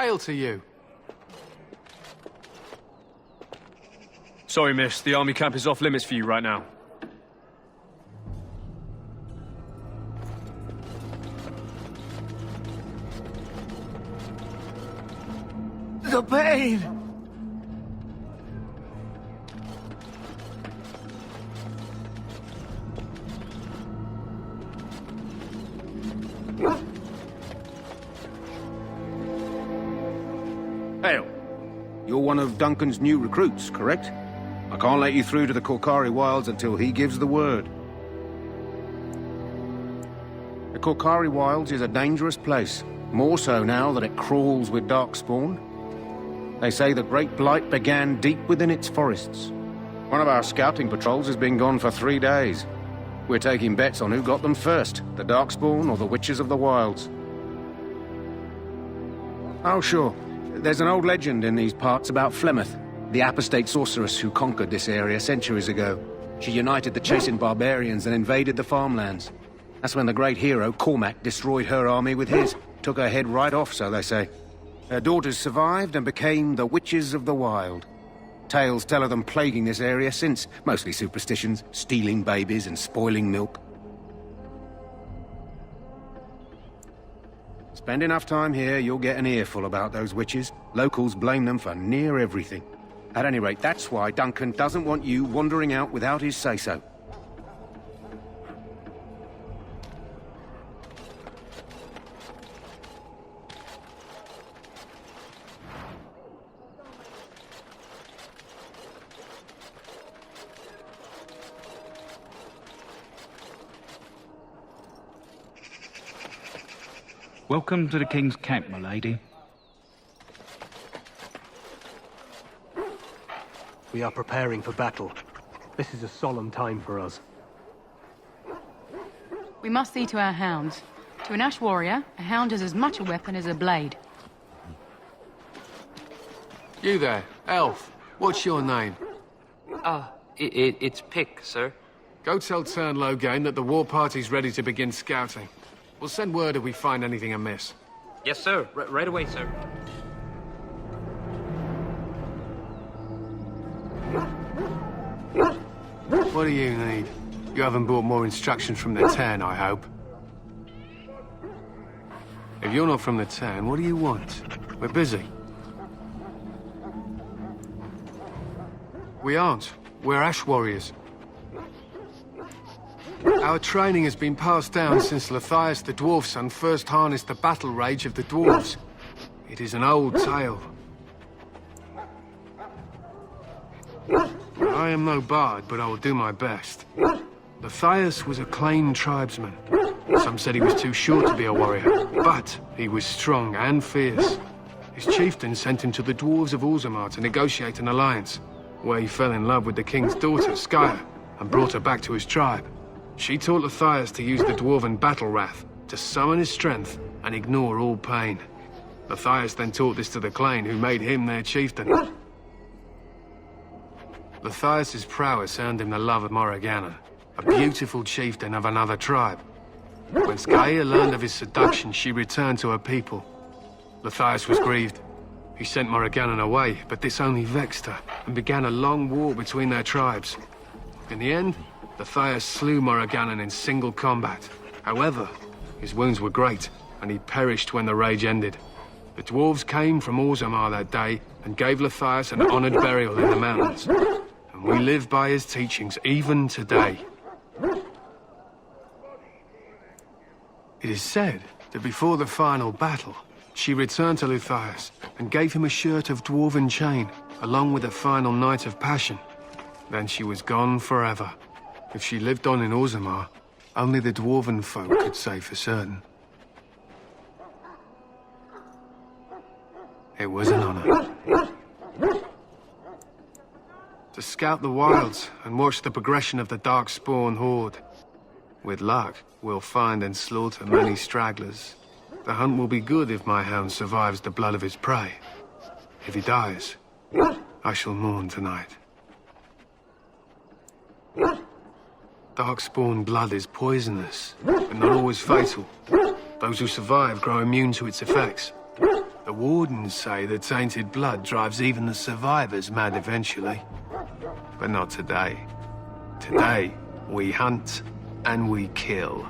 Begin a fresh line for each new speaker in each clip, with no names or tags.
tale to you?
Sorry, miss. The army camp is off limits for you right now.
The pain!
Hail. You're one of Duncan's new recruits, correct? I can't let you through to the Korkari Wilds until he gives the word. The Korkari Wilds is a dangerous place, more so now that it crawls with darkspawn. They say the Great Blight began deep within its forests. One of our scouting patrols has been gone for 3 days. We're taking bets on who got them first, the darkspawn or the Witches of the Wilds. Oh, sure. There's an old legend in these parts about Flemeth, the apostate sorceress who conquered this area centuries ago. She united the chasing barbarians and invaded the farmlands. That's when the great hero, Cormac, destroyed her army with his. Took her head right off, so they say. Her daughters survived and became the Witches of the Wild. Tales tell of them plaguing this area since, mostly superstitions, stealing babies and spoiling milk. Spend enough time here, you'll get an earful about those witches. Locals blame them for near everything. At any rate, that's why Duncan doesn't want you wandering out without his say-so.
Welcome to the King's camp, my lady.
We are preparing for battle. This is a solemn time for us.
We must see to our hounds. To an Ash warrior, a hound is as much a weapon as a blade.
You there, elf. What's your name?
It's Pick, sir.
Go tell Turnlogane that the war party's ready to begin scouting. We'll send word if we find anything amiss.
Yes, sir. Right away, sir.
What do you need? You haven't brought more instructions from the town, I hope. If you're not from the town, what do you want? We're busy. We aren't. We're Ash warriors. Our training has been passed down since Lathias the Dwarf's son first harnessed the battle rage of the dwarves. It is an old tale. I am no bard, but I will do my best. Lathias was a claimed tribesman. Some said he was too short to be a warrior, but he was strong and fierce. His chieftain sent him to the dwarves of Orzammar to negotiate an alliance, where he fell in love with the king's daughter, Skya, and brought her back to his tribe. She taught Lathias to use the dwarven battle wrath to summon his strength and ignore all pain. Lathias then taught this to the Clane, who made him their chieftain. Lathias' prowess earned him the love of Morrigannon, a beautiful chieftain of another tribe. When Skya learned of his seduction, she returned to her people. Lathias was grieved. He sent Morrigannon away, but this only vexed her, and began a long war between their tribes. In the end, Lathias slew Morrigannon in single combat. However, his wounds were great, and he perished when the rage ended. The dwarves came from Orzammar that day, and gave Lathias an honored burial in the mountains. And we live by his teachings even today. It is said that before the final battle, she returned to Lathias and gave him a shirt of dwarven chain, along with a final night of passion. Then she was gone forever. If she lived on in Orzammar, only the dwarven folk could say for certain. It was an honor. To scout the wilds and watch the progression of the Darkspawn horde. With luck, we'll find and slaughter many stragglers. The hunt will be good if my hound survives the blood of his prey. If he dies, I shall mourn tonight. Darkspawn blood is poisonous, but not always fatal. Those who survive grow immune to its effects. The wardens say the tainted blood drives even the survivors mad eventually. But not today. Today, we hunt and we kill.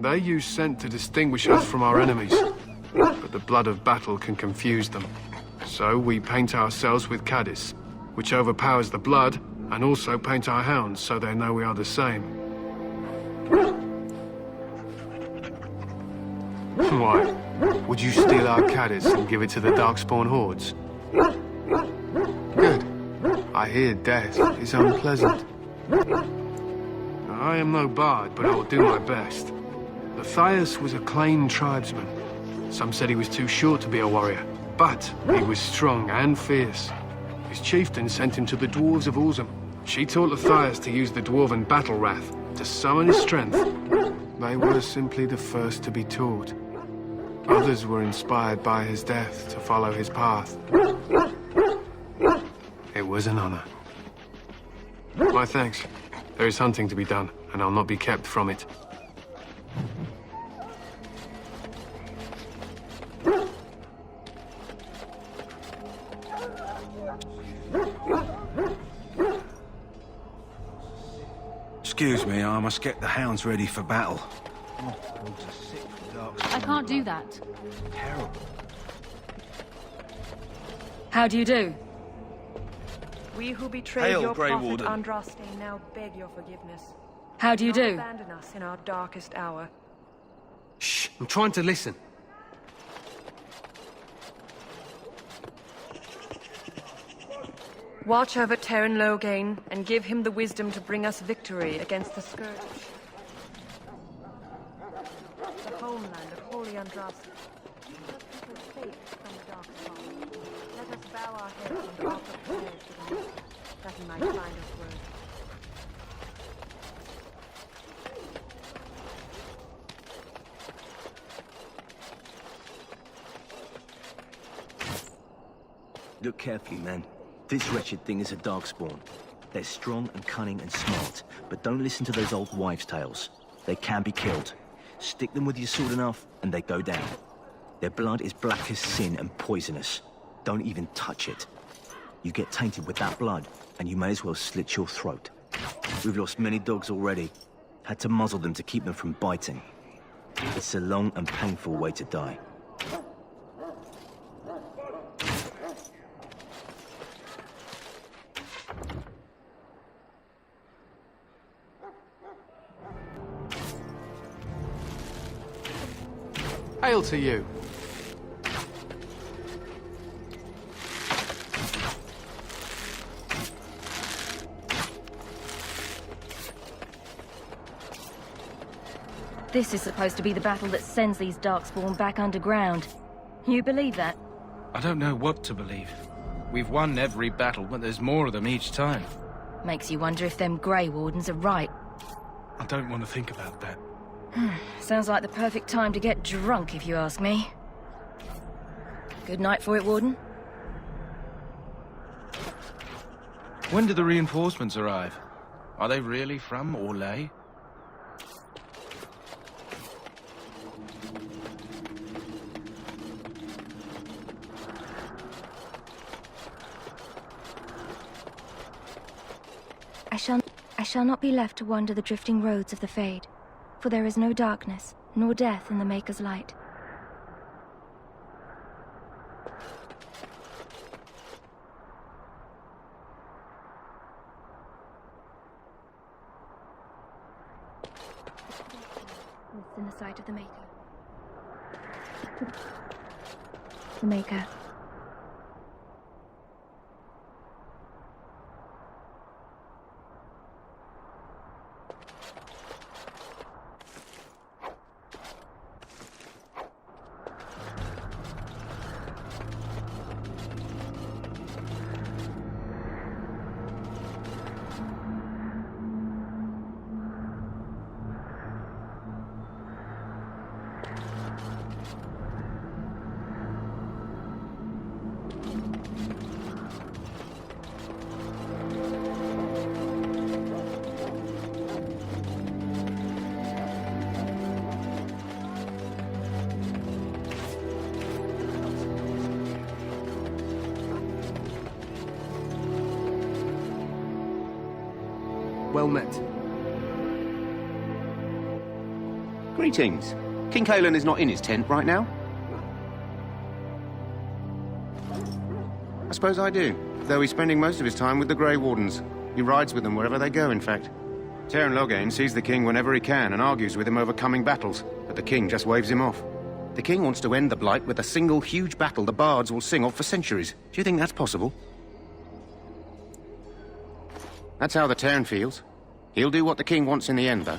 They use scent to distinguish us from our enemies, but the blood of battle can confuse them. So we paint ourselves with caddis, which overpowers the blood, and also paint our hounds so they know we are the same. Why? Would you steal our caddis and give it to the Darkspawn hordes? Good. I hear death is unpleasant. I am no bard, but I will do my best. Matthias was a claimed tribesman. Some said he was too short to be a warrior, but he was strong and fierce. His chieftain sent him to the dwarves of Ulzum. She taught Matthias to use the dwarven battle wrath to summon his strength. They were simply the first to be taught. Others were inspired by his death to follow his path. It was an honor. My thanks. There is hunting to be done, and I'll not be kept from it.
Excuse me, I must get the hounds ready for battle.
I can't do that.
Terrible.
How do you do?
We who betrayed
Hail,
your
Grey
prophet
Warden.
Andraste now beg your forgiveness.
How do you
Do not
do?
abandon us in our darkest hour.
Shh, I'm trying to listen.
Watch over Terran Logain and give him the wisdom to bring us victory against the Scourge. The homeland of Holy Andraste. Let people escape from the dark spot. Let us bow our heads and offer prayers to the Lord, that he might find us worthy.
Look carefully, men. This wretched thing is a darkspawn. They're strong and cunning and smart, but don't listen to those old wives' tales. They can be killed. Stick them with your sword enough, and they go down. Their blood is black as sin and poisonous. Don't even touch it. You get tainted with that blood, and you may as well slit your throat. We've lost many dogs already. Had to muzzle them to keep them from biting. It's a long and painful way to die.
Hail to you.
This is supposed to be the battle that sends these Darkspawn back underground. You believe that?
I don't know what to believe. We've won every battle, but there's more of them each time.
Makes you wonder if them Grey Wardens are right.
I don't want to think about that.
Sounds like the perfect time to get drunk, if you ask me. Good night for it, Warden.
When do the reinforcements arrive? Are they really from Orlais?
I shall not be left to wander the drifting roads of the Fade, for there is no darkness, nor death in the Maker's light. It's in the sight of the Maker. The Maker.
Well met.
Greetings. King COUSLAND is not in his tent right now? I suppose I do, though he's spending most of his time with the Grey Wardens. He rides with them wherever they go, in fact. Teyrn Loghain sees the king whenever he can and argues with him over coming battles, but the king just waves him off. The king wants to end the Blight with a single huge battle the bards will sing of for centuries. Do you think that's possible? That's how the Teyrn feels. He'll do what the king wants in the end, though.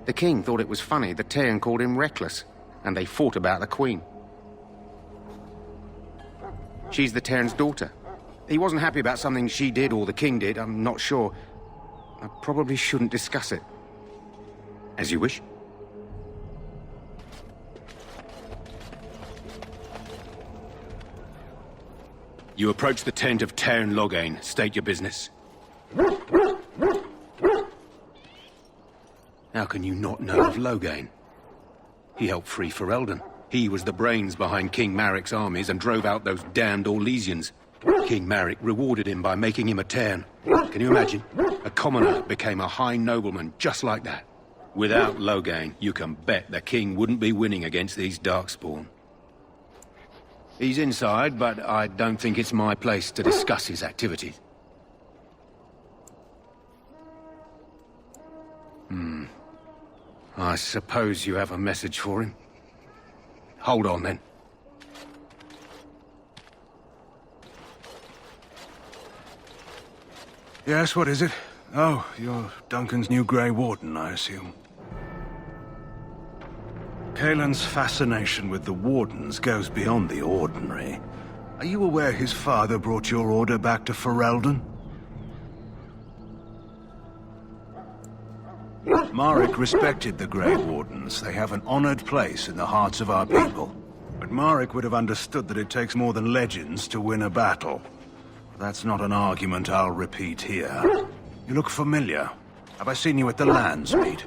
The king thought it was funny that Teyrn called him reckless, and they fought about the queen. She's the Teyrn's daughter. He wasn't happy about something she did or the king did, I'm not sure. I probably shouldn't discuss it. As you wish. You approach the tent of Teyrn Loghain. State your business. How can you not know of Loghain? He helped free Ferelden. He was the brains behind King Maric's armies and drove out those damned Orlesians. King Maric rewarded him by making him a Teyrn. Can you imagine? A commoner became a high nobleman just like that. Without Loghain, you can bet the king wouldn't be winning against these Darkspawn. He's inside, but I don't think it's my place to discuss his activities. I suppose you have a message for him. Hold on, then.
Yes, what is it? Oh, you're Duncan's new Grey Warden, I assume. Cailan's fascination with the Wardens goes beyond the ordinary. Are you aware his father brought your order back to Ferelden? Maric respected the Grey Wardens. They have an honored place in the hearts of our people. But Maric would have understood that it takes more than legends to win a battle. That's not an argument I'll repeat here. You look familiar. Have I seen you at the Lands meet?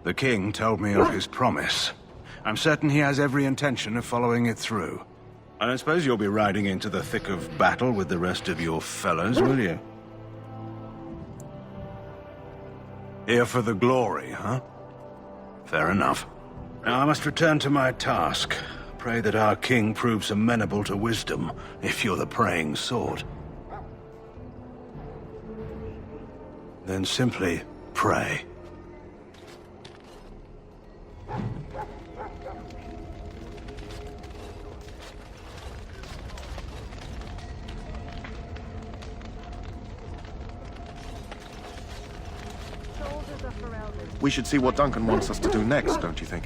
The king told me of his promise. I'm certain he has every intention of following it through. I don't suppose you'll be riding into the thick of battle with the rest of your fellows, will you? Here for the glory, huh? Fair enough. Now I must return to my task. Pray that our king proves amenable to wisdom, if you're the praying sort. Then simply pray.
We should see what Duncan wants us to do next, don't you think?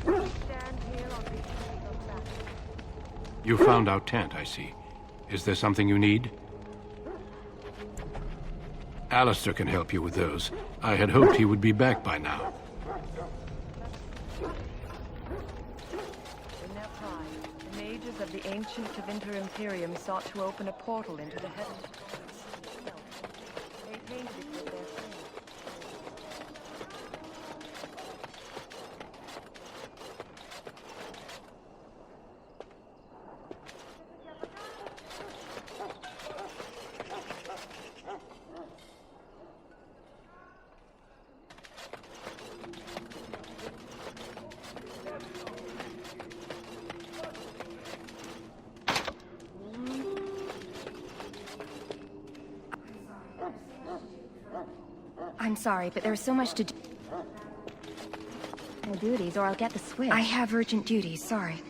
You found our tent, I see. Is there something you need? Alistair can help you with those. I had hoped he would be back by now.
In their pride, the mages of the ancient Tevinter Imperium sought to open a portal into the heavens. They painted it with their fame.
I'm sorry, but there's so much to do.
No duties, or I'll get the switch.
I have urgent duties, sorry.